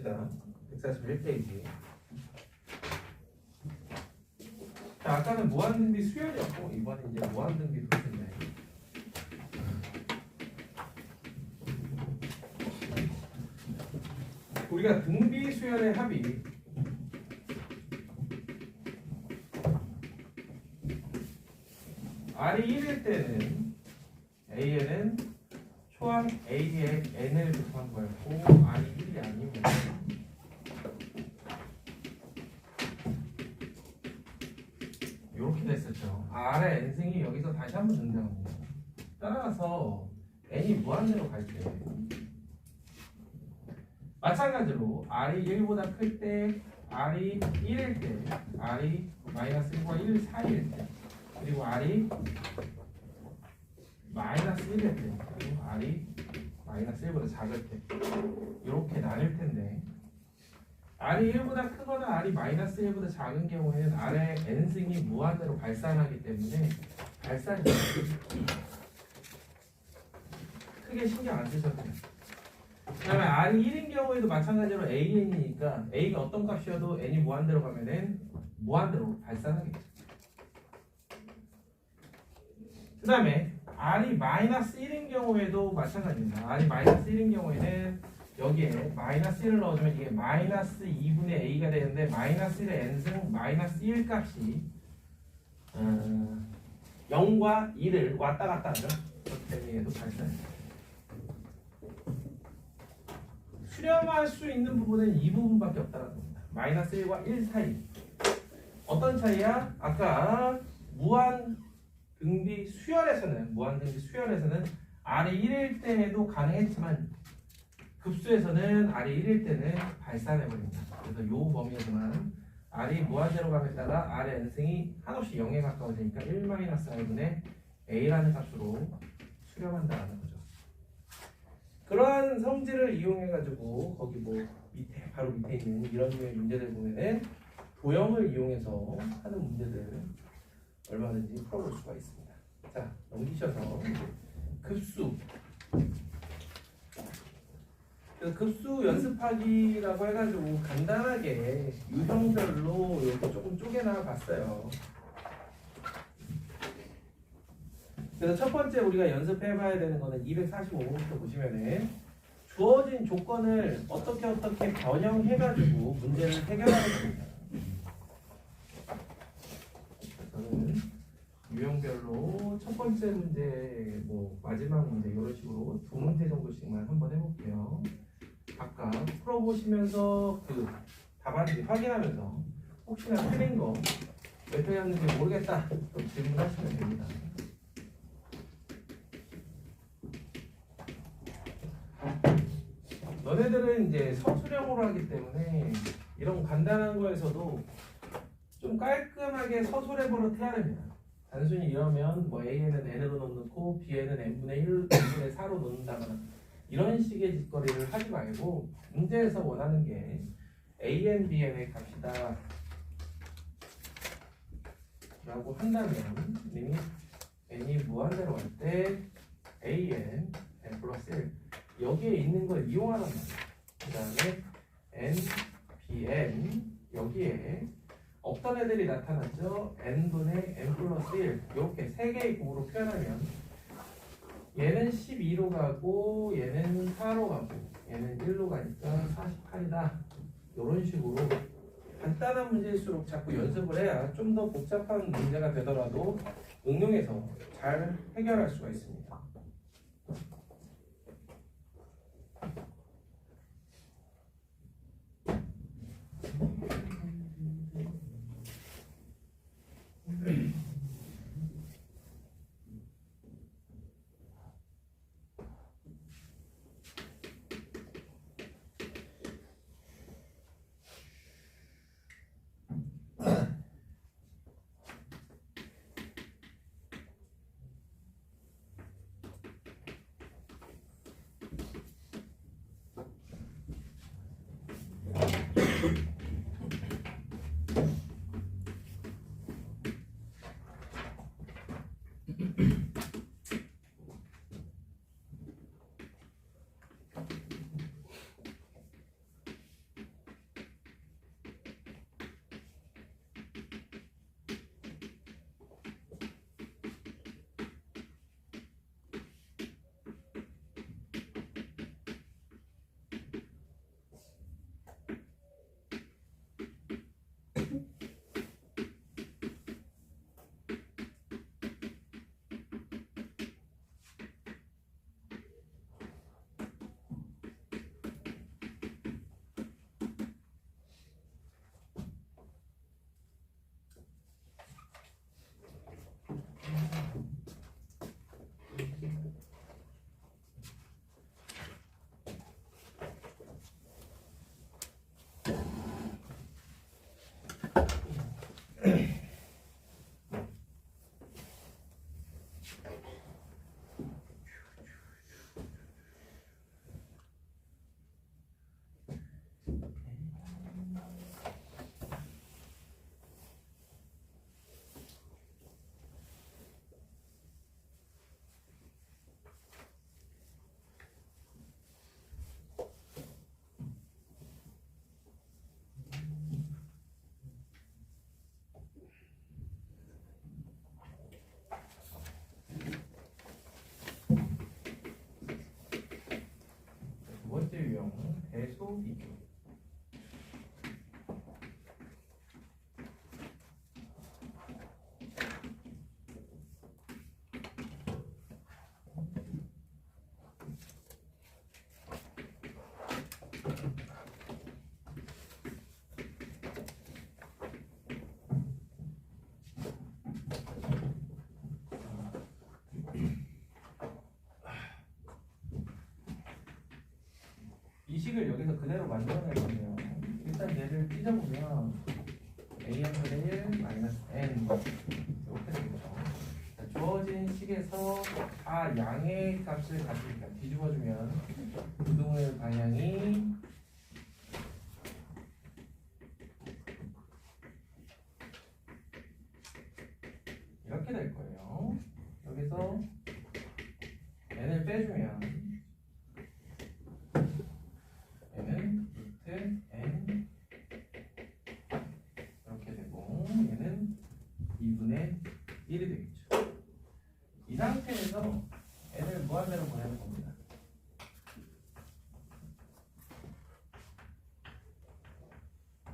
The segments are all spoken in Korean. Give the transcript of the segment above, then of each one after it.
봅시다. 141페이지. 자, 아까는 무한등비 수열이었고 이번에 이제 무한등비 도수인데 우리가 등비 수열의 합이 R이 1일 때는 AN은 초항 A의 N을 곱한 거였고 R이 1이 아니면 이렇게 됐었죠. R의 N승이 여기서 다시 한번 등장합니다. 따라서 N이 무한대로 갈 때 마찬가지로 R이 1보다 클 때 R이 1일 때 R이 마이너스 1과 1 사이일 때 그리고 R이 마이너스 1일 때 그리고 R이 마이너스 1보다 작을 때 이렇게 나뉠 텐데 R이 1보다 크거나 R이 마이너스 1보다 작은 경우에는 R의 N승이 무한대로 발산하기 때문에 발산이 크게 신경 안 쓰셔도 돼요. 그 다음에 R이 1인 경우에도 마찬가지로 AN이니까 A가 어떤 값이어도 N이 무한대로 가면은 무한대로 발산하겠죠. 그 다음에 R이 마이너스 1인 경우에도 마찬가지입니다. R이 마이너스 1인 경우에는 여기에 마이너스 1을 넣어주면 이게 마이너스 2분의 A가 되는데 마이너스 1의 N승 마이너스 1 값이 0과 2를 왔다 갔다 하죠. 그렇기 때문에 얘도 발산해요. 수렴할 수 있는 부분은 이 부분밖에 없다는 겁니다. 마이너스 1과 1 사이. 어떤 차이야? 아까 무한등비 수열에서는 R이 1일 때에도 가능했지만 급수에서는 R이 1일 때는 발산해버립니다. 그래서 이 범위에서만 R이 무한대로 감에 따라 R의 N승이 한없이 0에 가까워지니까 1-R분의 A라는 값으로 수렴한다는 거죠. 그러한 성질을 이용해가지고 거기 뭐 밑에 바로 밑에 있는 이런 류의 문제들 보면은 도형을 이용해서 하는 문제들 얼마든지 풀어볼 수가 있습니다. 자, 넘기셔서 급수. 급수 연습하기라고 해가지고 간단하게 유형별로 이렇게 조금 쪼개나 봤어요. 그래서 첫 번째 우리가 연습해봐야 되는 거는 245번부터 보시면은 주어진 조건을 어떻게 변형해가지고 문제를 해결하는 겁니다. 저는 유형별로 첫 번째 문제, 뭐 마지막 문제 이런 식으로 두 문제 정도씩만 한번 해볼게요. 아까 풀어보시면서 그 답안지 확인하면서 혹시나 틀린 거 왜 틀렸는지 모르겠다 또 질문하시면 됩니다. 너네들은 이제 서술형으로 하기 때문에 이런 간단한 거에서도 좀 깔끔하게 서술해 버릇해야 됩니다. 단순히 이러면 뭐 A에는 N으로 넣고 B에는 N분의 1, N분의 4로 넣는다거나 이런 식의 짓거리를 하지 말고 문제에서 원하는 게 AN, BN의 값이다 라고 한다면 이미 N이 무한대로 갈 때 AN, N 플러스 1 여기에 있는 걸 이용하란 말이에요. 그 다음에 N, BN 여기에 없던 애들이 나타났죠. N분의 N 플러스 1 이렇게 세 개의 곱으로 표현하면 얘는 12로 가고 얘는 4로 가고 얘는 1로 가니까 48이다. 이런 식으로 간단한 문제일수록 자꾸 연습을 해야 좀 더 복잡한 문제가 되더라도 응용해서 잘 해결할 수가 있습니다. 두 번째 유형 대소 비교. 이 식을 여기서 그대로 만들어낼 거예요. 일단 얘를 찢어보면 a-1 마이너스 n 이렇게 되죠. 자, 주어진 식에서 다 양의 값을 가지니까 뒤집어주면 부등호의 방향이 이렇게 될 거예요. 여기서 n을 빼주면 얘는 루트 n 이렇게 되고 얘는 2분의 1이 되겠죠. 이 상태에서 n을 무한대로 보내는 겁니다.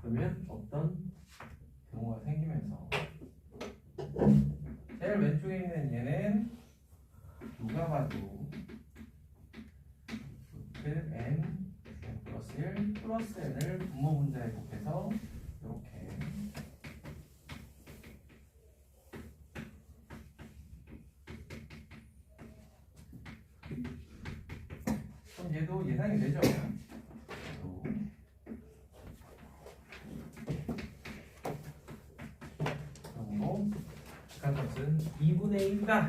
그러면 어떤 경우가 생기면서 제일 왼쪽에 있는 얘는 누가 봐도 루트 n 플러스 1 플러스 n을 분모 분자에 곱해서 이렇게 그럼 얘도 예상이 되죠? 그리고 극한값은 2분의 1이다.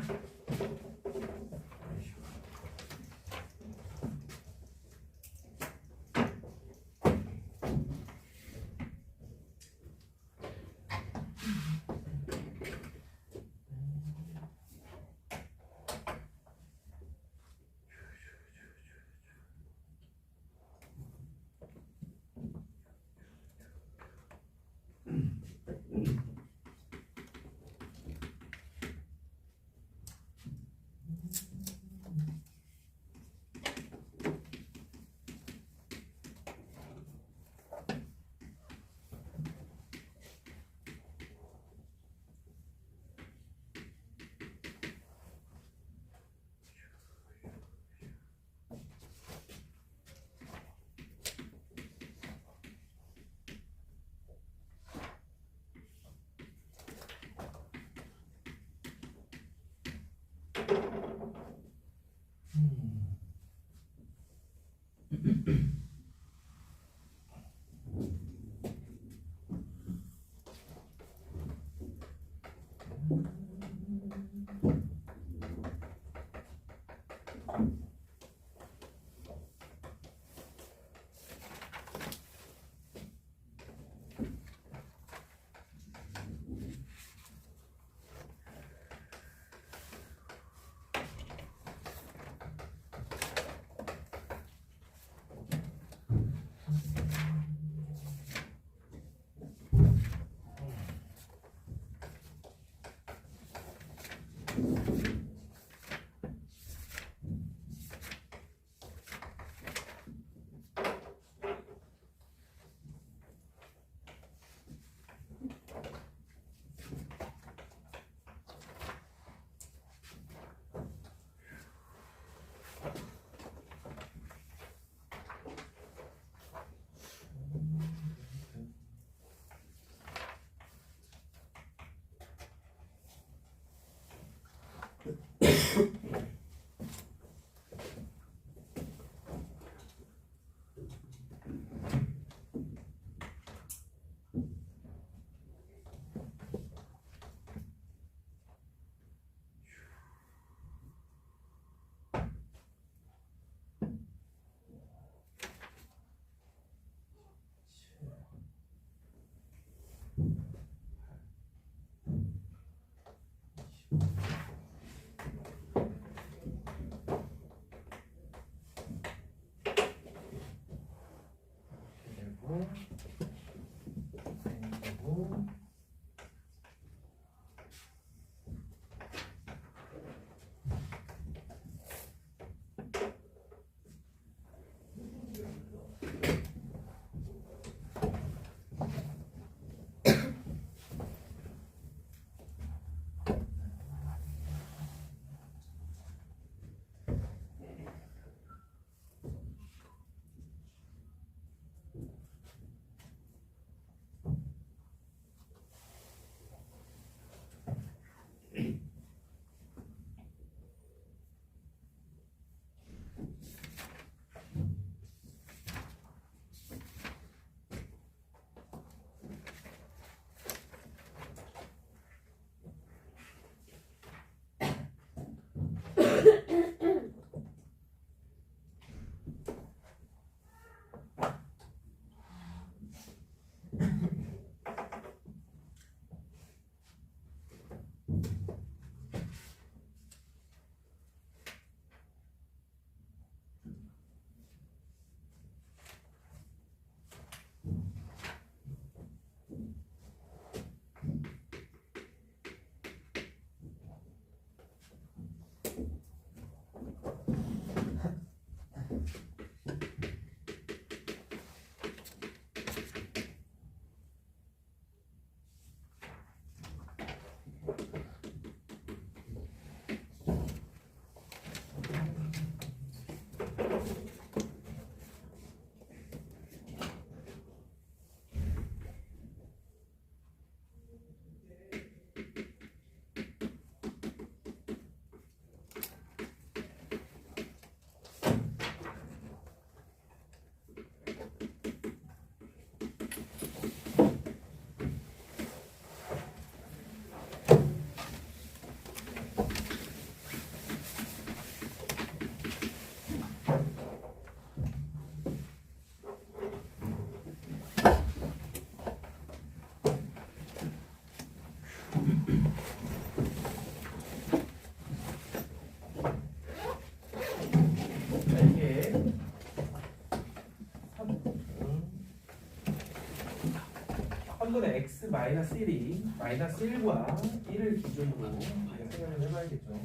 3분의 x 마이너스 1이 마이너스 1과 1을 기준으로 생각을 해봐야겠죠.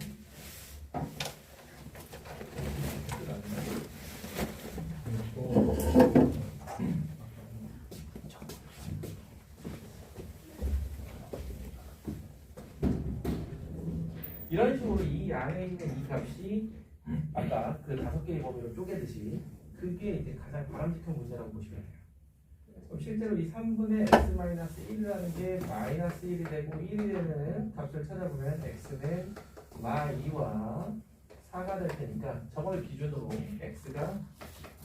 이런 식으로 이 안에 있는 이 값이 아까 그 5개의 범위로 쪼개듯이 그게 이제 가장 바람직한 문제라고 보시면 돼요. 그럼 실제로 이 3분의 x-1이라는 게 마이너스 1이 되고 1이 되는 값을 찾아보면 x는 마2와 4가 될 테니까 저걸 기준으로 x가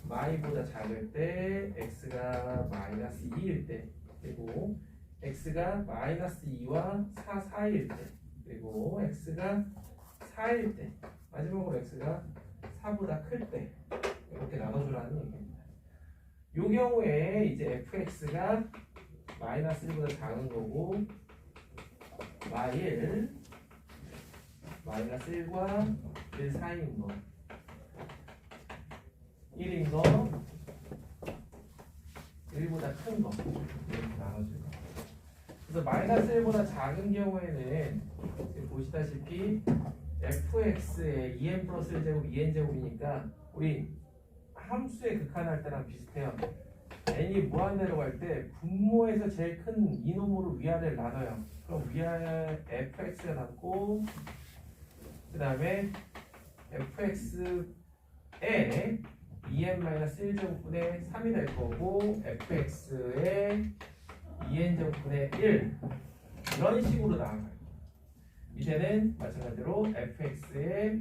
마이보다 작을 때 x가 마이너스 2일 때 그리고 x가 마이너스 2와 4 사이일 때 그리고 x가 4일 때 마지막으로 x가 4보다 클 때 이렇게 나눠주라는 얘기입니다. 이 경우에 이제 fx가 마이너스 1보다 작은 거고 마일 마이너스 1과 1 사이인 거 1인 거 1보다 큰 거 이렇게 나눠줄 거. 그래서 마이너스 1보다 작은 경우에는 지금 보시다시피 fx의 2n 플러스 1제곱 2n 제곱이니까 우리 함수의 극한할 때랑 비슷해요. n이 무한대로 갈 때 분모에서 제일 큰 이놈으로 위아래를 나눠요. 그럼 위아래 fx가 남고 그 다음에 fx에 2n-1제곱분의 3이 될 거고 fx에 2n제곱분의 1 이런 식으로 나와요. 이제는 마찬가지로 fx에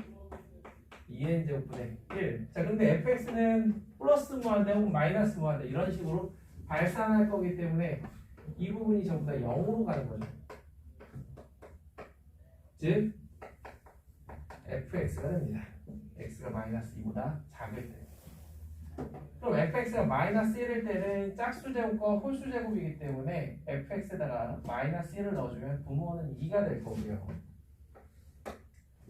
2n제곱분의 1. 자, 근데 fx는 플러스 무한대 혹은 마이너스 무한대 이런 식으로 발산할 거기 때문에 이 부분이 전부 다 0으로 가는 거죠. 즉 fx가 됩니다. x가 마이너스 2보다 작을 때. 그럼 fx가 마이너스 1일 때는 짝수 제곱과 홀수 제곱이기 때문에 fx에다가 마이너스 1을 넣어주면 분모는 2가 될 거고요.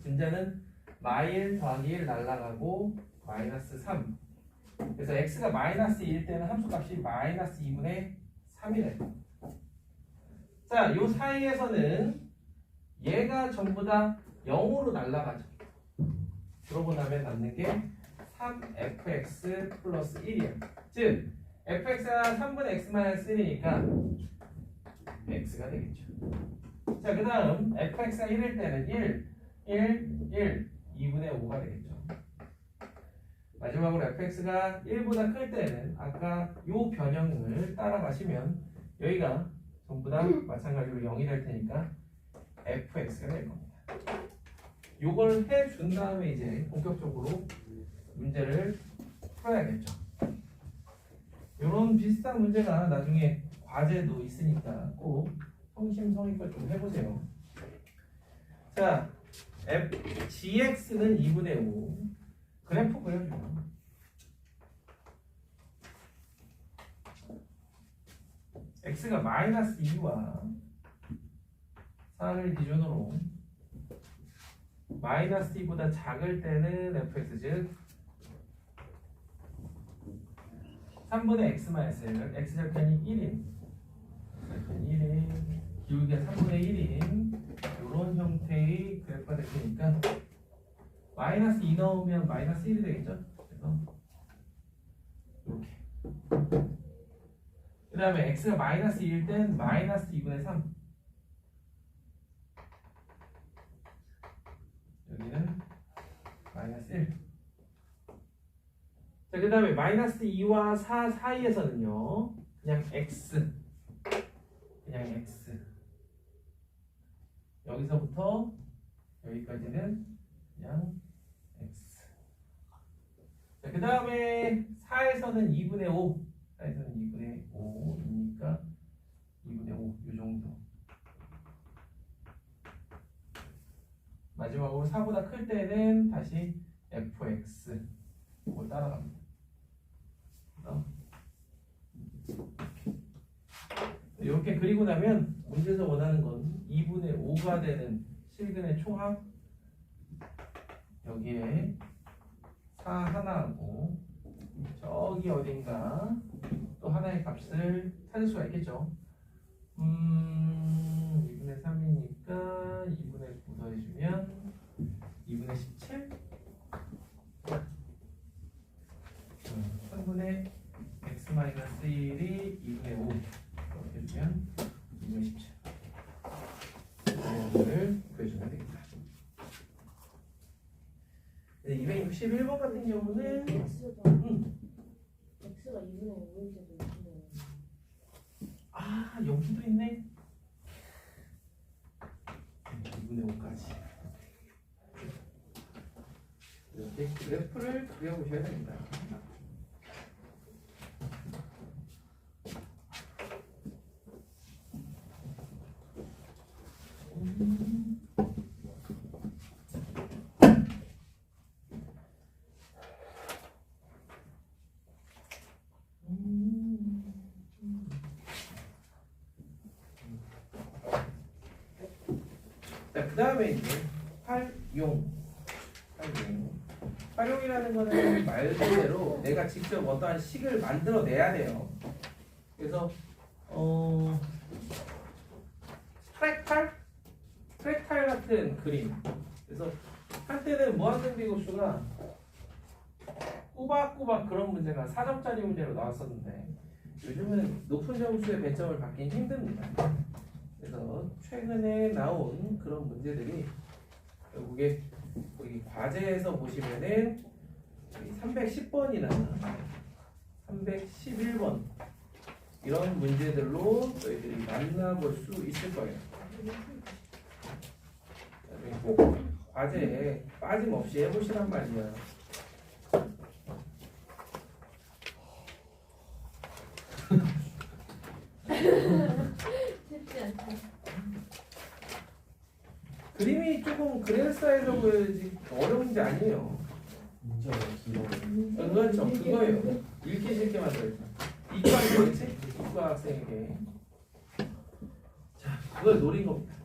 분자는 마일 더하기 1 날라가고 마이너스 3. 그래서 x가 마이너스 2일 때는 함수값이 마이너스 2분의 3이래. 자, 요 사이에서는 얘가 전부 다 0으로 날아가죠. 그러고 나면 남는 게 3fx 플러스 1이야. 즉 fx가 3분의 x-1이니까 x가 되겠죠. 자, 그 다음 fx가 1일 때는 1, 2분의 5가 되겠죠. 마지막으로 fx가 1보다 클 때는 아까 요 변형을 따라가시면 여기가 전부 다 마찬가지로 0이 될 테니까 fx가 될 겁니다. 요걸 해준 다음에 이제 본격적으로 문제를 풀어야겠죠. 요런 비슷한 문제가 나중에 과제도 있으니까 꼭 성심성의껏 좀 해보세요. 자, gx는 2분의 5 그래프 그려줘요. x가 마이너스 2와 4를 기준으로 마이너스 2보다 작을 때는 fx 즉 3분의 x-1 x절편이 1인 기울기가 3분의 1인 이런 형태의 그래프가 될 테니까 마이너스 2 넣으면 마이너스 1이 되겠죠? 그래서 이렇게 그 다음에 x가 마이너스 2일 땐 마이너스 2분의 3 여기는 마이너스 1 자, 그 다음에 마이너스 2와 4 사이에서는요 그냥 x 여기서부터 여기까지는 그냥 x 자, 그 다음에 4에서는 2분의 5 4에서는 2분의 5이니까 2분의 5 이 정도 마지막으로 4보다 클 때는 다시 fx 이걸 따라갑니다. 이렇게 그리고 나면 문제에서 원하는 건 2분의 5가 되는 실근의 총합 여기에 4 하나하고 저기 어딘가 또 하나의 값을 찾을 수가 있겠죠. 2분의 3이니까 2분의 9 더해주면 2분의 17 3분의 x-1이 2분의 5 이렇게 해주면 2분의 17 이걸 구해주면 되겠다. 261번 같은 경우는 x가 2분의 5일 때도 있네요. 아 여기도 있네. 2분의 5까지 이렇게 그래프를 그려보셔야 됩니다. 자, 그 다음에 이제 활용이라는 거는 말 그대로 내가 직접 어떠한 식을 만들어내야 돼요. 그래서 프랙탈 같은 그림. 그래서 한때는 무한등비급수가 꼬박꼬박 그런 문제가 4점짜리 문제로 나왔었는데 요즘은 높은 점수의 배점을 받긴 힘듭니다. 그래서 최근에 나온 그런 문제들이 결국에 우리 과제에서 보시면은 310번이나 311번 이런 문제들로 저희들이 만나볼 수 있을 거예요. 꼭 과제에 빠짐없이 해보시란 말이야. 쉽지 않다. 그림이 조금 그럴싸해서 보여야지 어려운 문제 아니에요. 문제가 길어. 그렇죠. 그거예요. 읽기 쉽게 만들어야죠. 이과 뭐겠지? 이과 학생에게. 자, 그걸 노린 겁니다.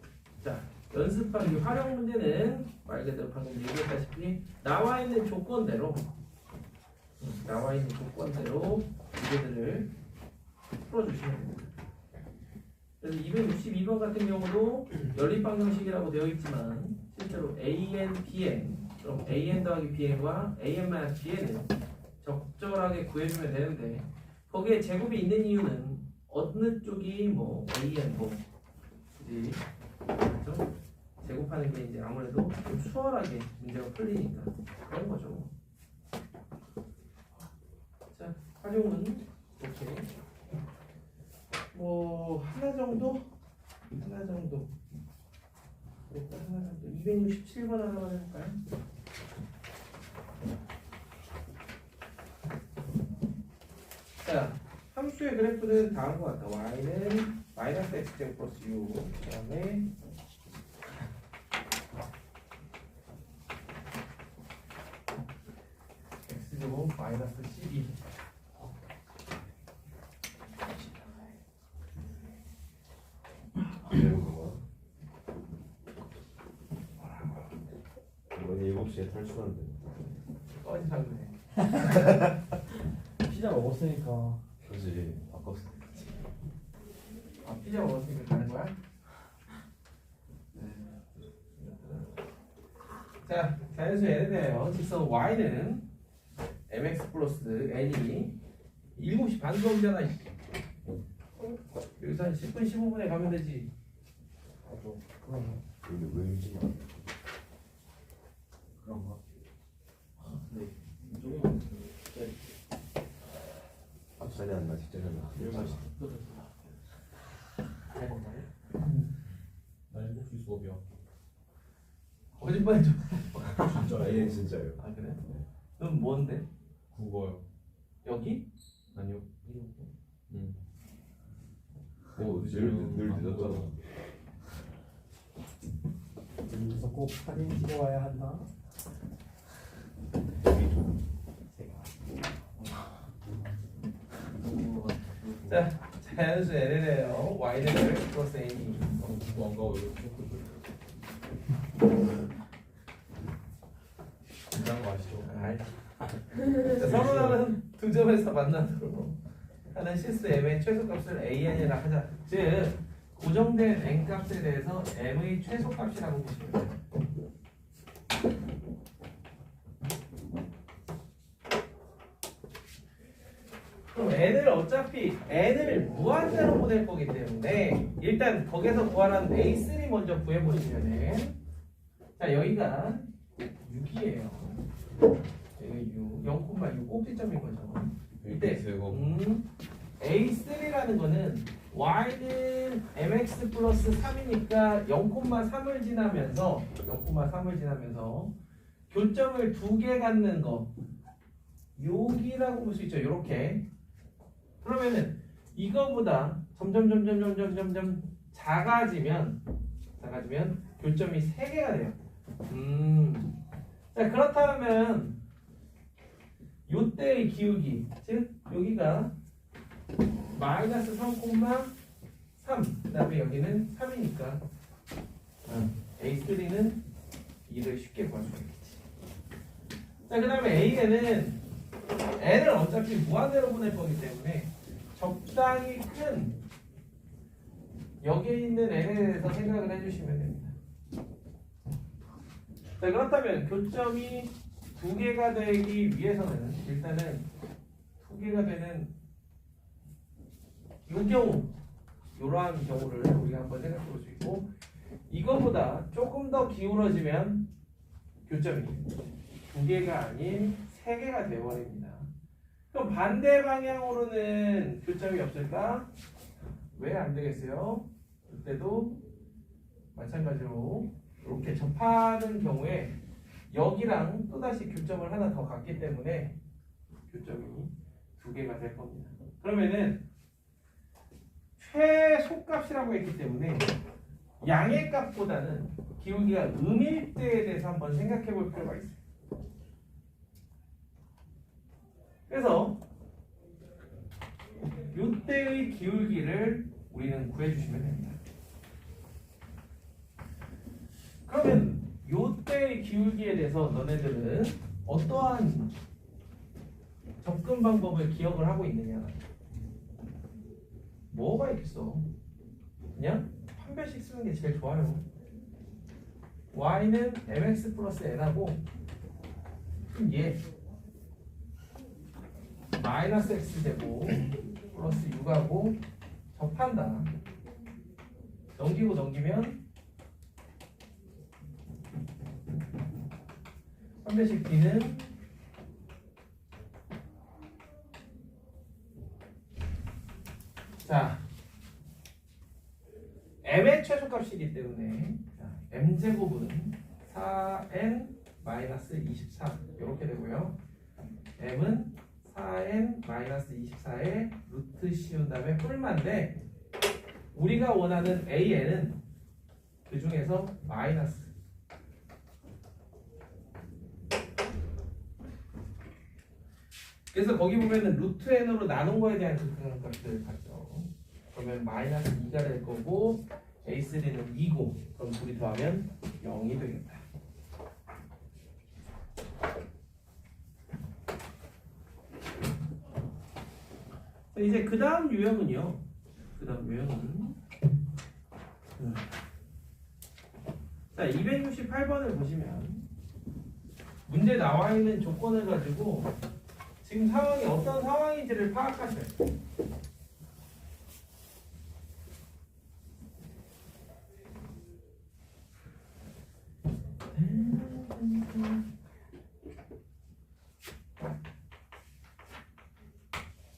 자, 연습하기 활용 문제는 말 그대로 방금 얘기했다시피 나와 있는 조건대로 문제들을 풀어주시면 됩니다. 그래서 262번 같은 경우도 연립방정식이라고 되어 있지만 실제로 AN, BN 그럼 AN 더하기 BN과 AN 마이너스 BN을 적절하게 구해주면 되는데 거기에 제곱이 있는 이유는 어느 쪽이 뭐 AN 뭐 그지 그렇죠? 제곱하는 게 이제 아무래도 좀 수월하게 문제가 풀리니까 그런 거죠. 자 활용은 이렇게 뭐 하나 정도 일단 하나 정도 267번 하나만 해볼까요? 자 함수의 그래프는 다음과 같다. y는 마이너스 x제곱 플러스 6 그 다음에 x제곱 마이너스 12 이번에 7시에 탈출한대. 어디 상대 피자 먹었으니까 그지 바꿨어. 아 피자 먹었으니까 가는 거야? 자 자연수 n에 대해요. 직선 y는 mx 플러스 n이 7시 반 수업이잖아. 여기서 한 10분 15분에 가면 되지. 나도 그런 근데 왜 유지? 그런가? 네. 조금만 앞전이 안 나, 뒷전이 안 나. 나 7시 수업이야. 거짓말 좀. 진짜 얘는 진짜예요. 아 그래? 넌 뭔데? 국어요. 여기? 아니요. 응. 늘 늦었잖아. 여기서 꼭 사진 찍어와야 한다. 자 자연수 n이래요. y는 mx 플러스 n이 국어 안 가고 여기 긴장한 거 아시죠? 알지. 자, 서로 다른 두 점에서 만나도록 하는 실수 m의 최소값을 an이라 하자. 즉 고정된 n 값에 대해서 m의 최소값이라고 보시면 돼요. 그럼 n을 어차피 n을 무한대로 보낼 거기 때문에 일단 거기서 구하라는 a3 먼저 구해보시면은 자 여기가 6이에요. 여기 6, 0,6 꼭지점인 거죠. 이때 a3라는 거는 y는 mx 플러스 3이니까 0,3을 지나면서 교점을 2개 갖는 거 여기라고 볼 수 있죠. 이렇게 그러면은 이거보다 점점 작아지면 교점이 3개가 돼요. 자 그렇다면 요때의 기울기 즉 여기가 마이너스 3,3 그 다음에 여기는 3이니까 A3는 2를 쉽게 구할 수 있겠지. 자 그 다음에 A에는 n을 어차피 무한대로 보낼 거기 때문에 적당히 큰 여기에 있는 n에 대해서 생각을 해주시면 됩니다. 자 그렇다면 교점이 2개가 되기 위해서는 일단은 2개가 되는 이 경우 이러한 경우를 우리가 한번 생각해 볼 수 있고 이거보다 조금 더 기울어지면 교점이 2개가 아닌 3개가 되어버립니다. 그럼 반대 방향으로는 교점이 없을까? 왜 안 되겠어요? 그때도 마찬가지로 이렇게 접하는 경우에 여기랑 또다시 교점을 하나 더 갖기 때문에 교점이 2개가 될 겁니다. 그러면은 최소값이라고 했기 때문에 양의 값보다는 기울기가 음일 때에 대해서 한번 생각해 볼 필요가 있어요. 그래서 이때의 기울기를 우리는 구해주시면 됩니다. 그러면 이때의 기울기에 대해서 너네들은 어떠한 접근 방법을 기억을 하고 있느냐? 뭐가 있겠어? 그냥 판별식 쓰는 게 제일 좋아요. y는 mx 플러스 n하고 그럼 얘 마이너스 x제곱 플러스 6하고 접한다. 넘기고 넘기면 판별식 b는 자 m의 최소값이기 때문에 자, m제곱은 4n 마이너스 24 이렇게 되고요. m은 4n 마이너스 24에 루트 씌운 다음에 뿔만데 우리가 원하는 an은 그 중에서 마이너스 그래서 거기 보면은 루트 n으로 나눈 거에 대한 증가값을 봤죠. 그러면 마이너스 2가 될 거고 a3는 2고 그럼 둘이 더하면 0이 되겠다. 이제 그 다음 유형은요. 그 다음 유형은 자 268번을 보시면 문제 나와 있는 조건을 가지고 지금 상황이 어떤 상황인지를 파악하셔야 돼요.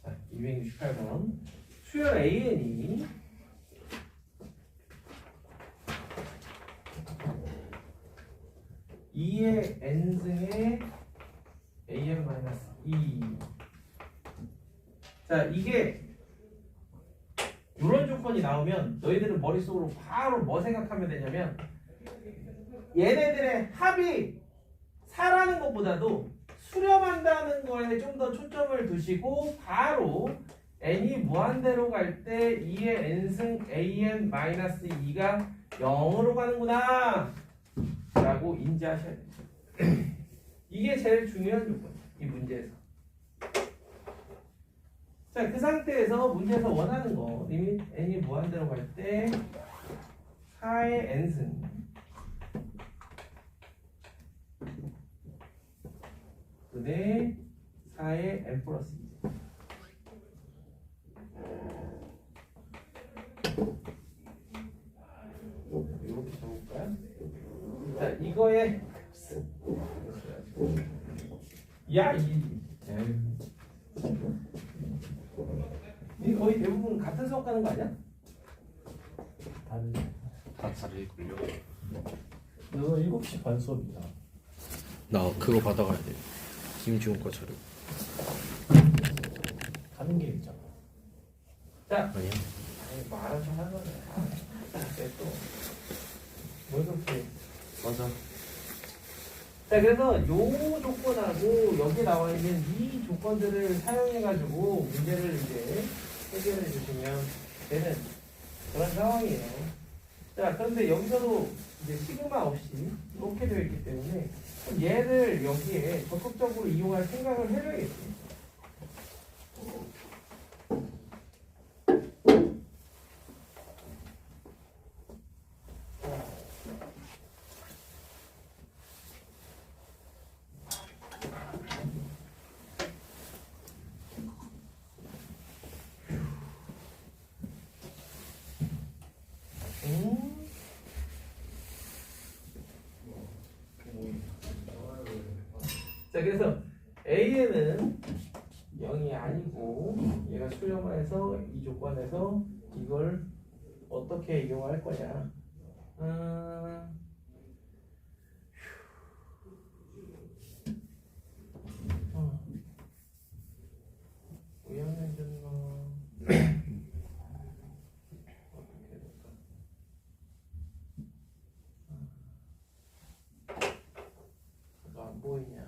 자, 268번 수열 AN이 의 n승의 an-2 자 이게 이런 조건이 나오면 너희들은 머릿속으로 바로 뭐 생각하면 되냐면 얘네들의 합이 4라는 것보다도 수렴한다는 거에 좀 더 초점을 두시고 바로 n이 무한대로 갈 때 2의 n승 an-2가 0으로 가는구나 라고 인지하셔야 돼요. 이게 제일 중요한 조건이에요. 이 문제에서. 자, 그 상태에서 문제에서 원하는 거 리밋 n이 무한대로 갈 때 4의 n승 근데 4의 n 플러스 2 이렇게 적을까요? 자, 이거에 야, 이 거의 대부분 같은 수업 가는 거 아니야? 다른 다 다르겠군요. 너 7시 반 수업이다. 나 그거 받아가야 돼. 김지훈 거 자료. 가는 게 있잖아. 자, 아니야? 아니, 말은 좀 하는 거네. 뭘 그렇게. 맞아. 자, 그래서 요 조건하고 여기 나와 있는 이 조건들을 사용해가지고 문제를 이제 해결해 주시면 되는 그런 상황이에요. 자, 그런데 여기서도 이제 시그마 없이 이렇게 되어 있기 때문에 얘를 여기에 적극적으로 이용할 생각을 해줘야겠지. 자, 그래서 AN은 0이 아니고 얘가 수렴해서 이 조건에서 이걸 어떻게 이용할 거냐? 우연해졌나? 어떻게 될까? 이거 안 보이냐?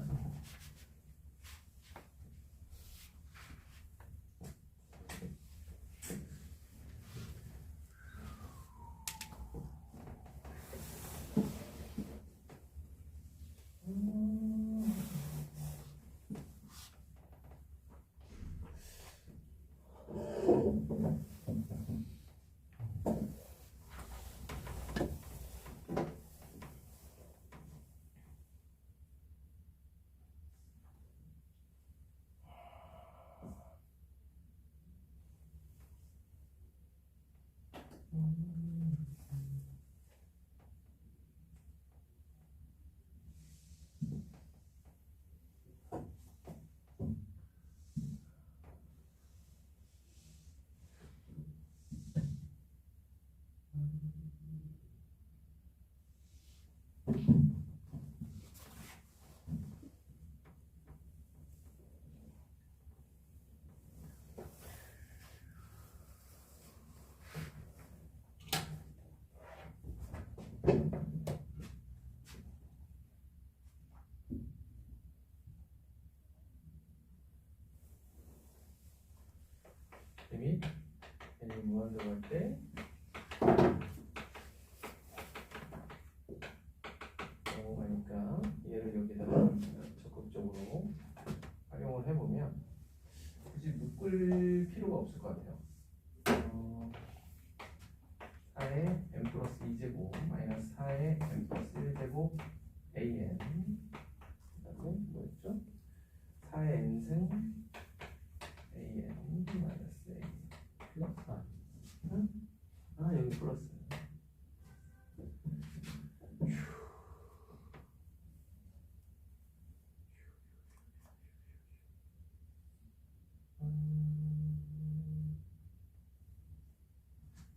이미 n이 무한대로 할 때 넘어가니까 얘를 여기다가 적극적으로 활용을 해보면 굳이 묶을 필요가 없을 것 같아요. 4의 n 플러스 2제곱 마이너스 4의 n 플러스 1제곱 an 그다음에 뭐였죠? 4의 n승 an 마이너스 a 플러스 아 여기 플러스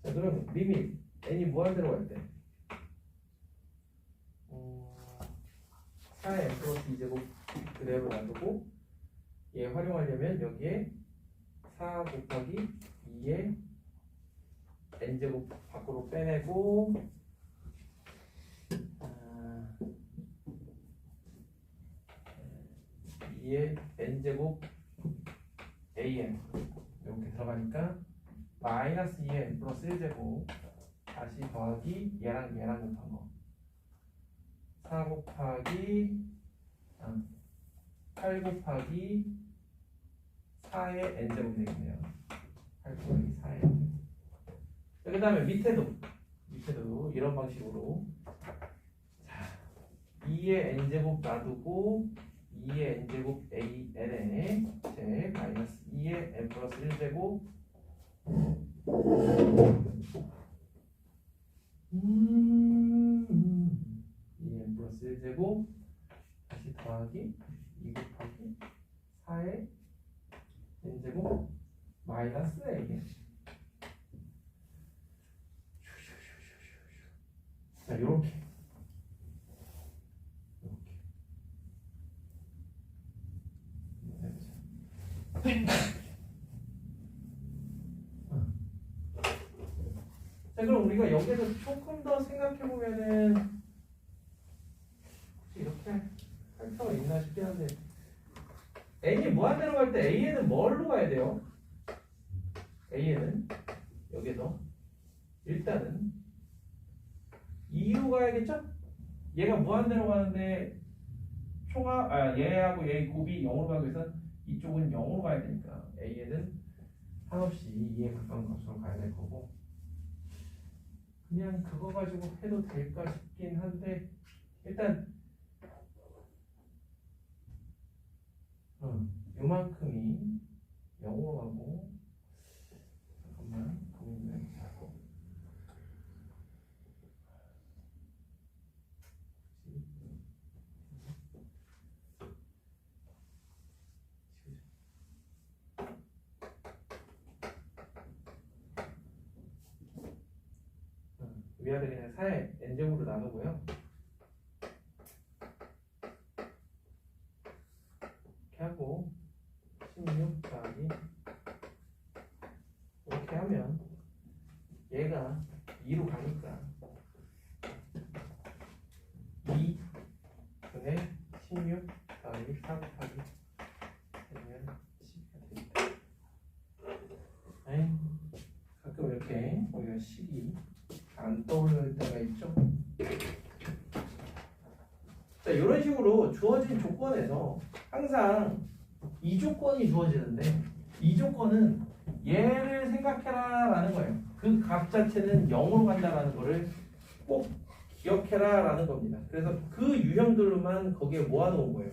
자 그럼 리밋 n이 무한대로 갈 때 4의 n 플러스 2제곱 그대로 놔두고 얘 활용하려면 여기에 4 곱하기 2의 n제곱 밖으로 빼내고 2의 n제곱 an 이렇게 들어가니까 마이너스 2의 n 플러스 1제곱 다시 더하기 얘랑 곱한 거 4 곱하기 8 곱하기 4의 n제곱 되겠네요. 8 곱하기 4의 n제곱. 그 다음에 밑에도 이런 방식으로 자 2의 n제곱 놔두고 2의 n제곱 an에 제 마이너스 2의 n 플러스 1제곱 2의 n 플러스 1제곱 다시 더하기 2 곱하기 4의 n제곱 마이너스 a 자 요렇게 자 그럼 우리가 여기서 조금 더 생각해보면은 혹시 이렇게 할 필요가 있나 싶긴 한데 n이 무한대로 갈 때 a는 뭘로 가야 돼요? a는 여기서 일단은 2로 가야겠죠? 얘가 무한대로 가는데 얘하고 얘 곱이 0으로 가기 위해서 이쪽은 0으로 가야 되니까 a는 한없이 2에 가까운 값으로 가야 될 거고 그냥 그거 가지고 해도 될까 싶긴 한데 일단 요만큼이 0으로 가고 잠깐만 고민을 하고 위아래 그냥 4의 n제곱으로 나누고요. 이렇게 하고 16 더하기 이렇게 하면 얘가 2로 가니까 2 분의 16 더하기 4 곱하기 되면 10이 되겠다. 가끔 이렇게 우리가 식이 안 떠오르는 때가 있죠. 자, 이런 식으로 주어진 조건에서 항상 이 조건이 주어지는데 이 조건은 얘를 생각해라 라는 거예요. 그 값 자체는 0으로 간다라는 거를 꼭 기억해라 라는 겁니다. 그래서 그 유형들로만 거기에 모아놓은 거예요.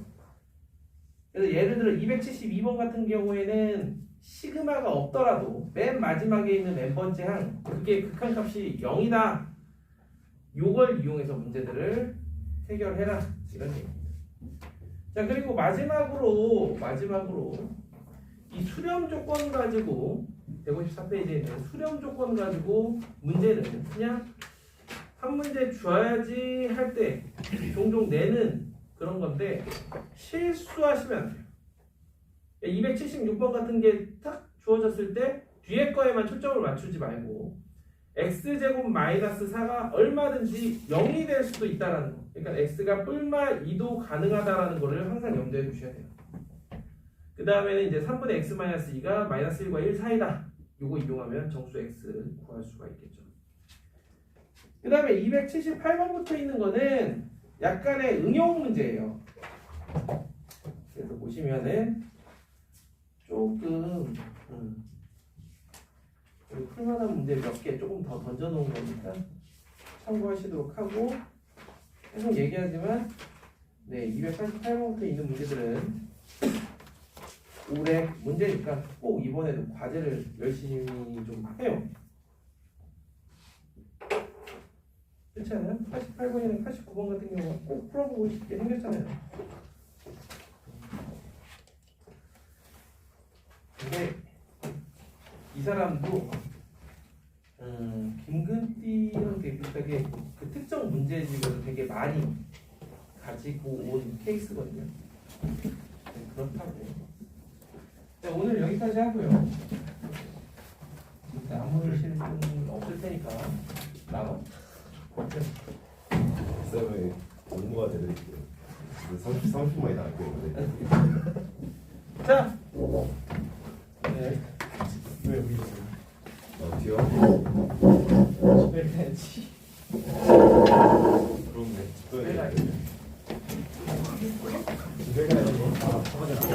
그래서 예를 들어 272번 같은 경우에는 시그마가 없더라도 맨 마지막에 있는 n번째 항 그게 극한값이 0이다. 요걸 이용해서 문제들을 해결해라 이런 얘기입니다. 자 그리고 마지막으로 이 수렴 조건 가지고 154페이지에 있는 수렴 조건 가지고 문제는 그냥 한 문제 줘야지 할 때 종종 내는 그런 건데 실수하시면 안 돼요. 276번 같은 게 딱 주어졌을 때 뒤에 거에만 초점을 맞추지 말고 x제곱 마이너스 4가 얼마든지 0이 될 수도 있다라는 거. 그러니까 x가 뿔마 2도 가능하다라는 거를 항상 염두에 두셔야 돼요. 그 다음에는 이제 3분의 x 마이너스 2가 마이너스 1과 1 사이다. 요거 이용하면 정수 x 구할 수가 있겠죠. 그 다음에 278번부터 있는 거는 약간의 응용 문제예요. 그래서 보시면은 조금 풀만한 문제 몇 개 조금 더 던져놓은 거니까 참고하시도록 하고 계속 얘기하지만 네 288번부터 있는 문제들은 올해 문제니까 꼭 이번에도 과제를 열심히 좀 해요. 그렇지 않아요? 88번이나 89번 같은 경우는 꼭 풀어보고 싶게 생겼잖아요. 근데 이 사람도 김근띠랑 되게 비슷하게 그 특정 문제집을 되게 많이 가지고 온 케이스거든요. 네, 그렇다고. 네, 오늘 여기까지 하고요. 아무 실은 없을 테니까 나와. 쌤의 공부가 되드릴게요. 30분만이 나왔는데. 자, 네. 왜 우리 뒤요? 집에 가야지. 그렇네. 집에 집에 가야지. 가야지.